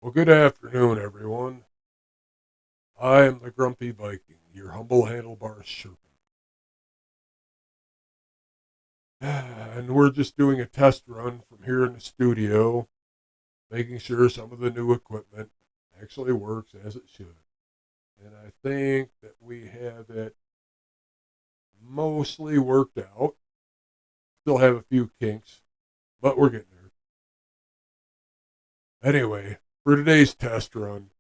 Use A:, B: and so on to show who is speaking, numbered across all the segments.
A: Well, good afternoon, everyone. I am the Grumpy Viking, your humble handlebar Sherpa. And we're just doing a test run from here in the studio, making sure some of the new equipment actually works as it should. And I think that we have it mostly worked out. Still have a few kinks, but we're getting there. Anyway, for today's test run,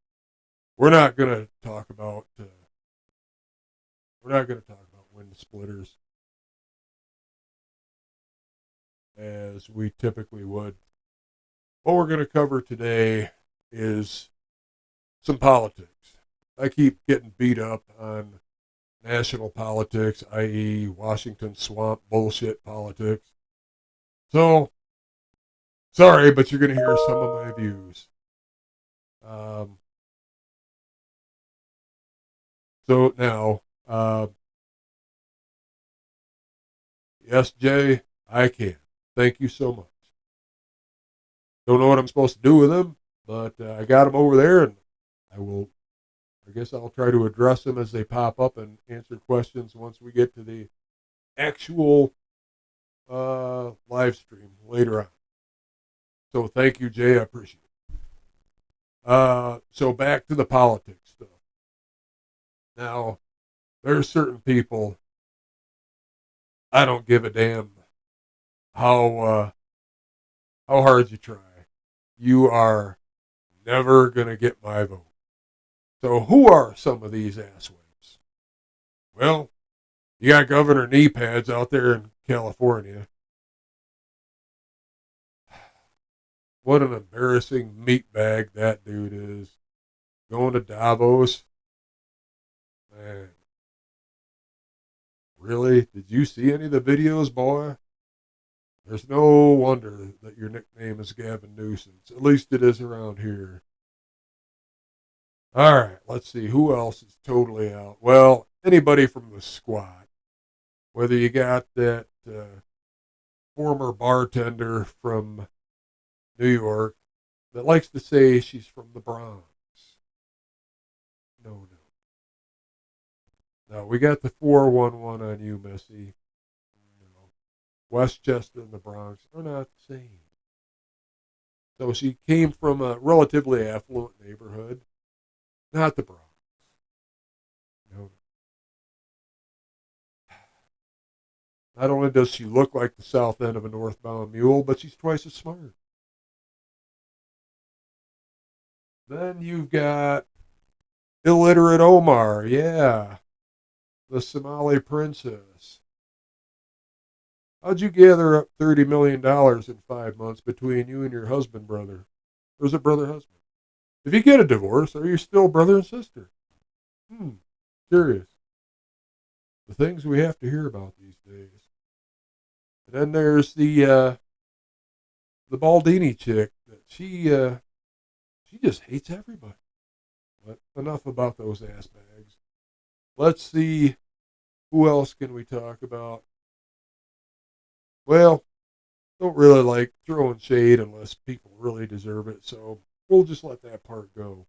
A: we're not going to talk about wind splitters as we typically would. What we're going to cover today is some politics. I keep getting beat up on national politics, i.e., Washington swamp bullshit politics. So, sorry, but you're going to hear some of my views. Um, so now, yes, Jay, I can. Thank you so much. Don't know what I'm supposed to do with them, but I got them over there, and I will. I guess I'll try to address them as they pop up and answer questions once we get to the actual live stream later on. So thank you, Jay. I appreciate it. So back to the politics stuff. Now, there are certain people. I don't give a damn how hard you try. You are never gonna get my vote. So who are some of these asswipes? Well, you got Governor Knee Pads out there in California. What an embarrassing meatbag that dude is. Going to Davos. Man. Really? Did you see any of the videos, boy? There's no wonder that your nickname is Gavin Newsom. At least it is around here. All right, let's see. Who else is totally out? Well, anybody from the squad. Whether you got that former bartender from New York that likes to say she's from the Bronx. No, no. No, we got the 411 on you, Missy. No. Westchester and the Bronx are not the same. So she came from a relatively affluent neighborhood, not the Bronx. No, no. Not only does she look like the south end of a northbound mule, but she's twice as smart. Then you've got illiterate Omar, yeah, the Somali princess. How'd you gather up $30 million in 5 months between you and your husband, brother? Or is it brother husband? If you get a divorce, are you still brother and sister? Curious. The things we have to hear about these days. And then there's the Baldini chick that she just hates everybody. But enough about those ass bags. Let's see, who else can we talk about? Well, don't really like throwing shade unless people really deserve it, so we'll just let that part go.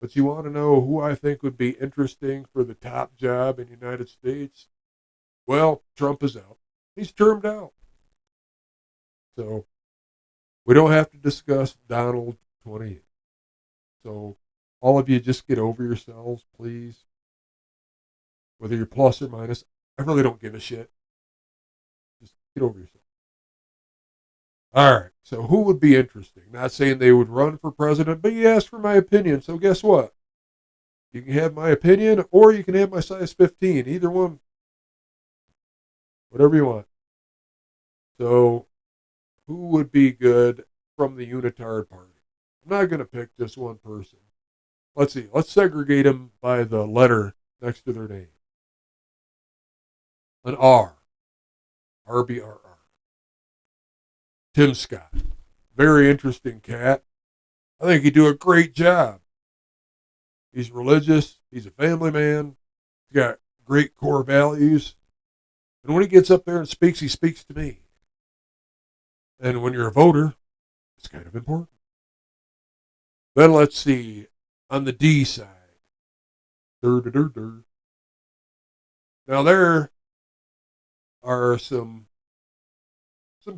A: But you want to know who I think would be interesting for the top job in the United States? Well, Trump is out. He's termed out. So we don't have to discuss Donald 28. So all of you just get over yourselves, please. Whether you're plus or minus, I really don't give a shit. Just get over yourself. All right. So who would be interesting? Not saying they would run for president, but you asked for my opinion. So guess what? You can have my opinion or you can have my size 15. Either one. Whatever you want. So who would be good from the Unitard Party? I'm not going to pick just one person. Let's see. Let's segregate them by the letter next to their name. An R. RBRR. Tim Scott. Very interesting cat. I think he'd do a great job. He's religious. He's a family man. He's got great core values. And when he gets up there and speaks, he speaks to me. And when you're a voter, it's kind of important. Then let's see. On the D side. Dur, dur, dur, dur. Now there are some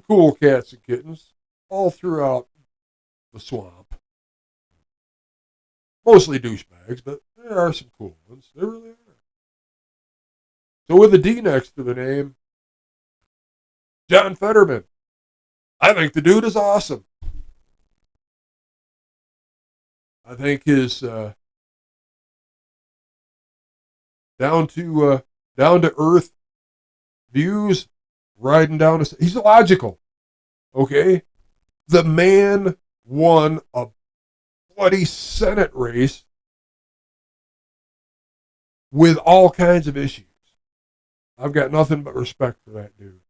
A: cool cats and kittens all throughout the swamp. Mostly douchebags, but there are some cool ones. There really are. So with a D next to the name, John Fetterman. I think the dude is awesome. I think his down to down to earth views, riding down. He's logical. Okay, the man won a bloody Senate race with all kinds of issues. I've got nothing but respect for that dude.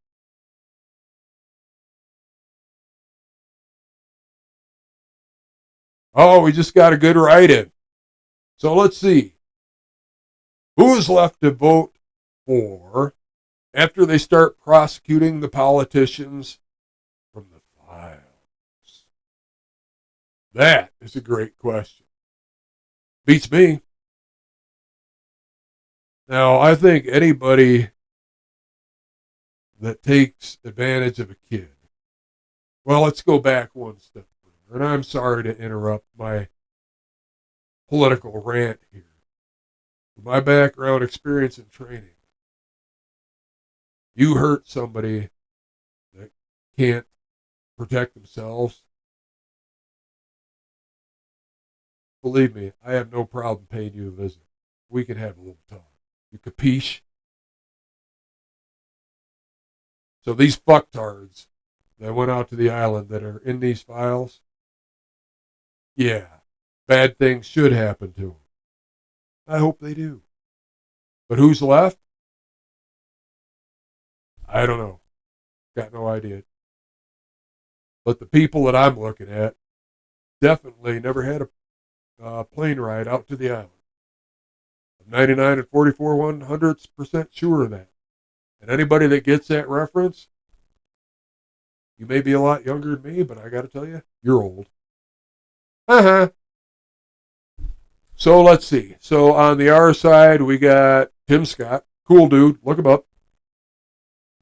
A: Oh, we just got a good write in. So let's see. Who is left to vote for after they start prosecuting the politicians from the files? That is a great question. Beats me. Now, I think anybody that takes advantage of a kid, well, let's go back one step further. And I'm sorry to interrupt my political rant here. My background, experience, and training. You hurt somebody that can't protect themselves. Believe me, I have no problem paying you a visit. We can have a little talk. You capiche? So these fucktards that went out to the island that are in these files, yeah, bad things should happen to them. I hope they do. But who's left? I don't know. Got no idea. But the people that I'm looking at definitely never had a plane ride out to the island. I'm 99 and 44 100% sure of that. And anybody that gets that reference, you may be a lot younger than me, but I got to tell you, you're old. Uh-huh. So let's see. So on the R side, we got Tim Scott. Cool dude. Look him up.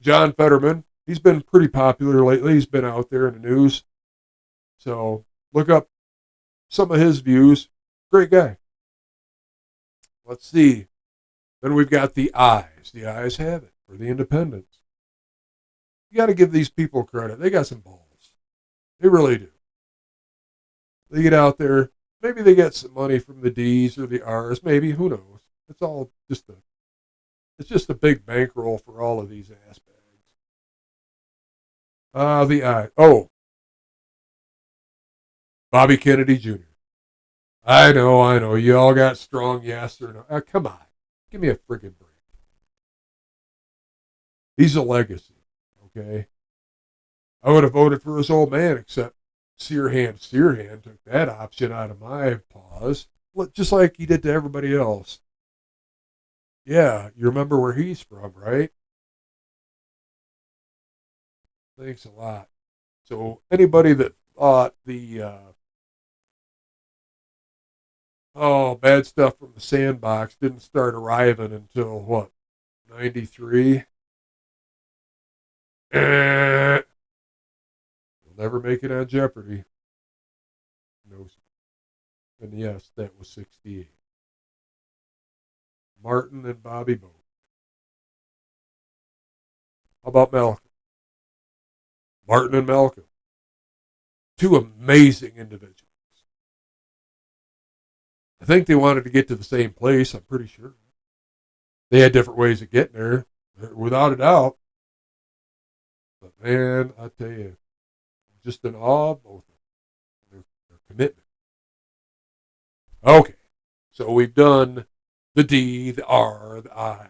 A: John Fetterman. He's been pretty popular lately. He's been out there in the news. So look up some of his views. Great guy. Let's see. Then we've got the Eyes. The Eyes have it for the independents. You got to give these people credit. They got some balls. They really do. They get out there. Maybe they get some money from the D's or the R's. Maybe. Who knows? It's all just a big bankroll for all of these ass bags. The I. Oh, Bobby Kennedy Jr. I know. You all got strong yes or no. Come on. Give me a friggin' break. He's a legacy, okay? I would have voted for his old man, except Sirhan took that option out of my paws, just like he did to everybody else. Yeah, you remember where he's from, right? Thanks a lot. So anybody that thought the bad stuff from the sandbox didn't start arriving until what, 93? You'll never make it on Jeopardy. No. And yes, that was 68. Martin and Bobby both. How about Malcolm? Martin and Malcolm. Two amazing individuals. I think they wanted to get to the same place, I'm pretty sure. They had different ways of getting there, without a doubt. But man, I tell you, just in awe of both of them, their commitment. Okay, so we've done the D, the R, the I.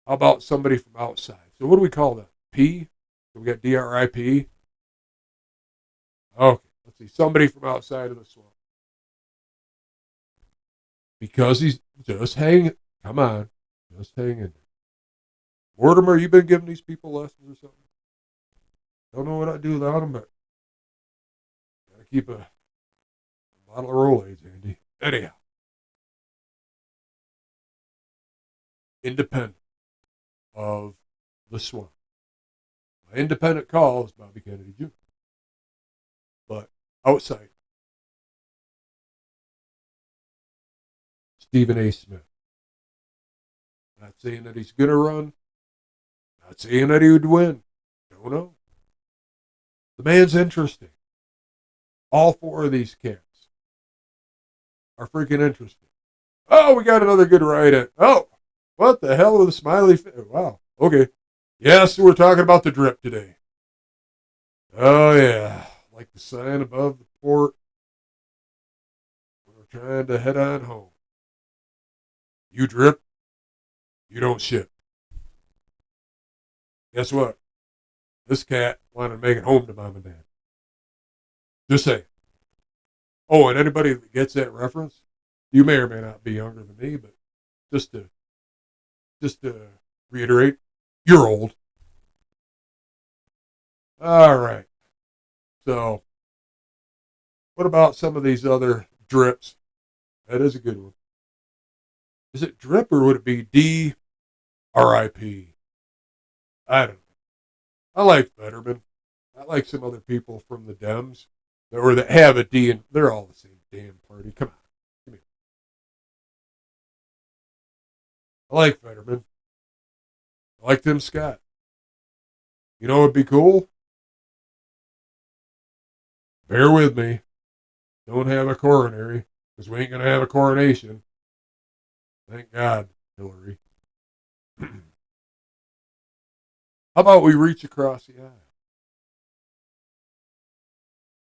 A: How about somebody from outside? So what do we call that? P? So we got DRIP. Okay, let's see. Somebody from outside of the swamp. Because he's just hanging. Come on, just hanging. Mortimer, you been giving these people lessons or something? Don't know what I do without them, but gotta keep a Bottle of Rolaids, Andy. Anyhow, independent of the swamp. My independent call is Bobby Kennedy Jr. But outside, Stephen A. Smith. Not saying that he's going to run. Not saying that he would win. Don't know. The man's interesting. All four of these cats are freaking interesting. Oh, we got another good write-in. Oh, what the hell with a smiley face? Wow. Okay. Yes, we're talking about the drip today. Oh, yeah. Like the sign above the port. We're trying to head on home. You drip, you don't ship. Guess what? This cat wanted to make it home to mom and dad. Just say. Oh, and anybody that gets that reference, you may or may not be younger than me, but just to reiterate, you're old. All right. So, what about some of these other drips? That is a good one. Is it drip or would it be D-R-I-P? I don't know. I like Fetterman. I like some other people from the Dems that have a D, and they're all the same damn party. Come on. Come here. I like Fetterman. I like Tim Scott. You know what would be cool? Bear with me. Don't have a coronary, because we ain't going to have a coronation. Thank God, Hillary. How about we reach across the aisle?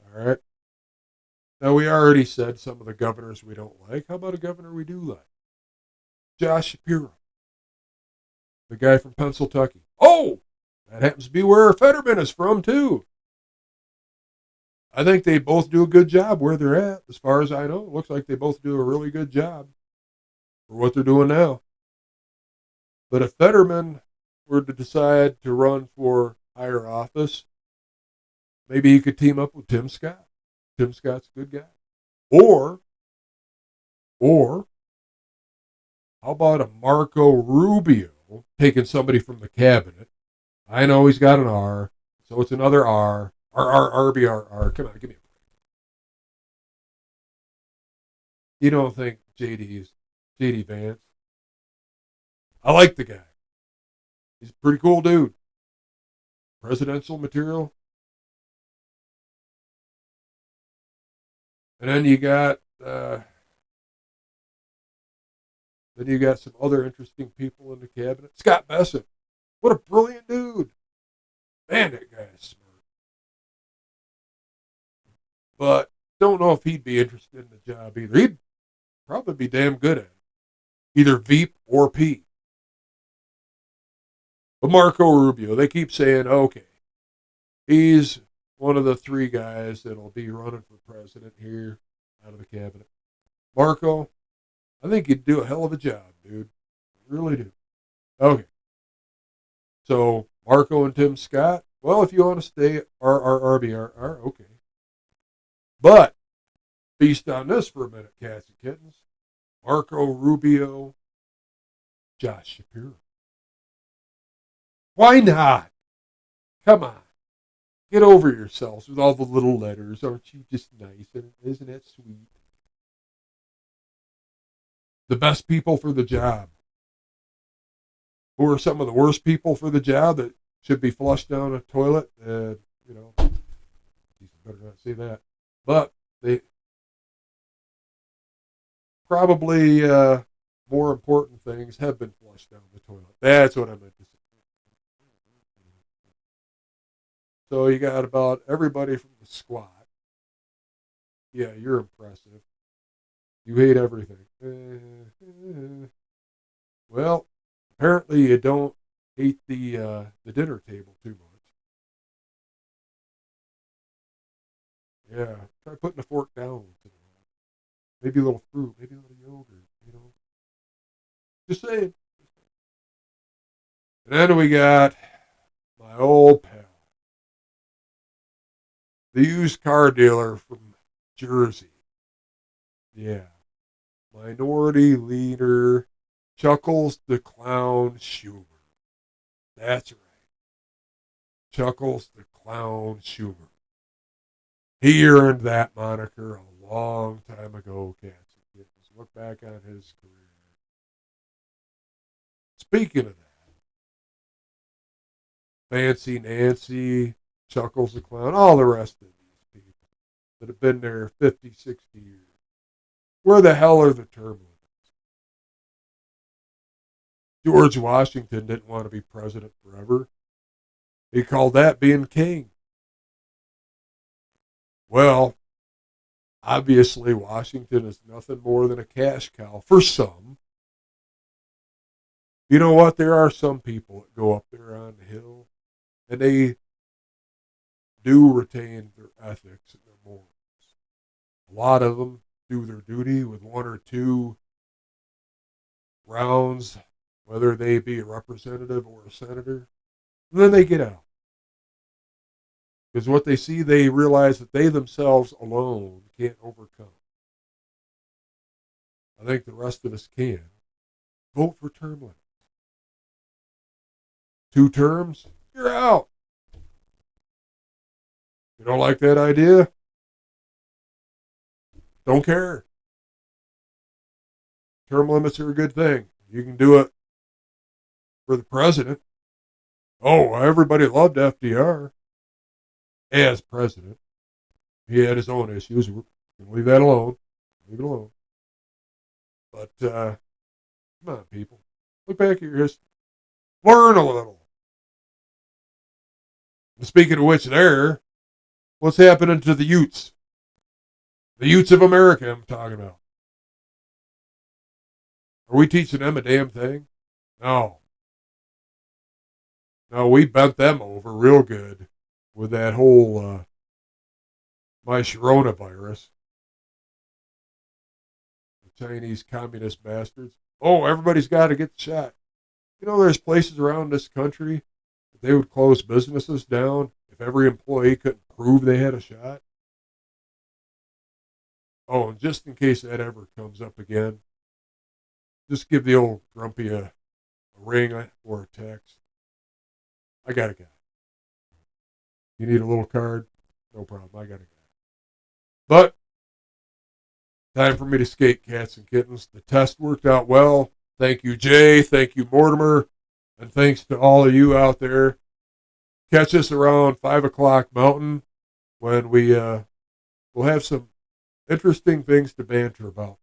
A: All right. Now, we already said some of the governors we don't like. How about a governor we do like? Josh Shapiro, the guy from Pennsylvania. Oh, that happens to be where Fetterman is from, too. I think they both do a good job where they're at, as far as I know. It looks like they both do a really good job for what they're doing now. But if Fetterman were to decide to run for higher office, maybe he could team up with Tim Scott. Tim Scott's a good guy. Or how about a Marco Rubio taking somebody from the cabinet? I know he's got an R, so it's another R. RRRBRR. Come on, give me a break. You don't think JD Vance? I like the guy. He's a pretty cool dude. Presidential material. And then you got some other interesting people in the cabinet. Scott Bessent. What a brilliant dude. Man, that guy is smart. But don't know if he'd be interested in the job either. He'd probably be damn good at it. Either Veep or P. But Marco Rubio, they keep saying, okay, he's one of the three guys that'll be running for president here out of the cabinet. Marco, I think you'd do a hell of a job, dude. I really do. Okay. So Marco and Tim Scott, well, if you want to stay RRRBRR, okay. But feast on this for a minute, cats and kittens. Marco Rubio, Josh Shapiro. Why not? Come on. Get over yourselves with all the little letters. Aren't you just nice? Isn't that sweet? The best people for the job. Who are some of the worst people for the job that should be flushed down a toilet? Better not say that. But they probably more important things have been flushed down the toilet. That's what I meant to say. So you got about everybody from the squad. Yeah, you're impressive. You hate everything. Well, apparently you don't hate the dinner table too much. Yeah, try putting a fork down. Maybe a little fruit, maybe a little yogurt. Just saying. And then we got my old pal, the used car dealer from Jersey. Yeah. Minority Leader Chuckles the Clown Schumer. That's right. Chuckles the Clown Schumer. He earned that moniker a long time ago, cats and kittens. Look back on his career. Speaking of that, Fancy Nancy, Chuckles the Clown, all the rest of these people that have been there 50, 60 years. Where the hell are the term limits? George Washington didn't want to be president forever. He called that being king. Well, obviously, Washington is nothing more than a cash cow for some. You know what? There are some people that go up there on the hill and they do retain their ethics and their morals. A lot of them do their duty with one or two rounds, whether they be a representative or a senator, and then they get out. Because what they see, they realize that they themselves alone can't overcome. I think the rest of us can. Vote for term limits. 2 terms, you're out. You don't like that idea? Don't care. Term limits are a good thing. You can do it for the president. Oh, everybody loved FDR as president. He had his own issues. We're going to leave that alone. Leave it alone. But come on, people. Look back at your history. Learn a little. And speaking of which, what's happening to the Utes? The Utes of America, I'm talking about. Are we teaching them a damn thing? No. No, we bent them over real good with that whole my coronavirus. The Chinese communist bastards. Oh, everybody's got to get the shot. You know, there's places around this country that they would close businesses down if every employee couldn't prove they had a shot. Oh, and just in case that ever comes up again, just give the old grumpy a ring or a text. I got a guy. You need a little card? No problem. I got a guy. But time for me to skate, cats and kittens. The test worked out well. Thank you, Jay. Thank you, Mortimer. And thanks to all of you out there. Catch us around 5 o'clock Mountain when we'll have some interesting things to banter about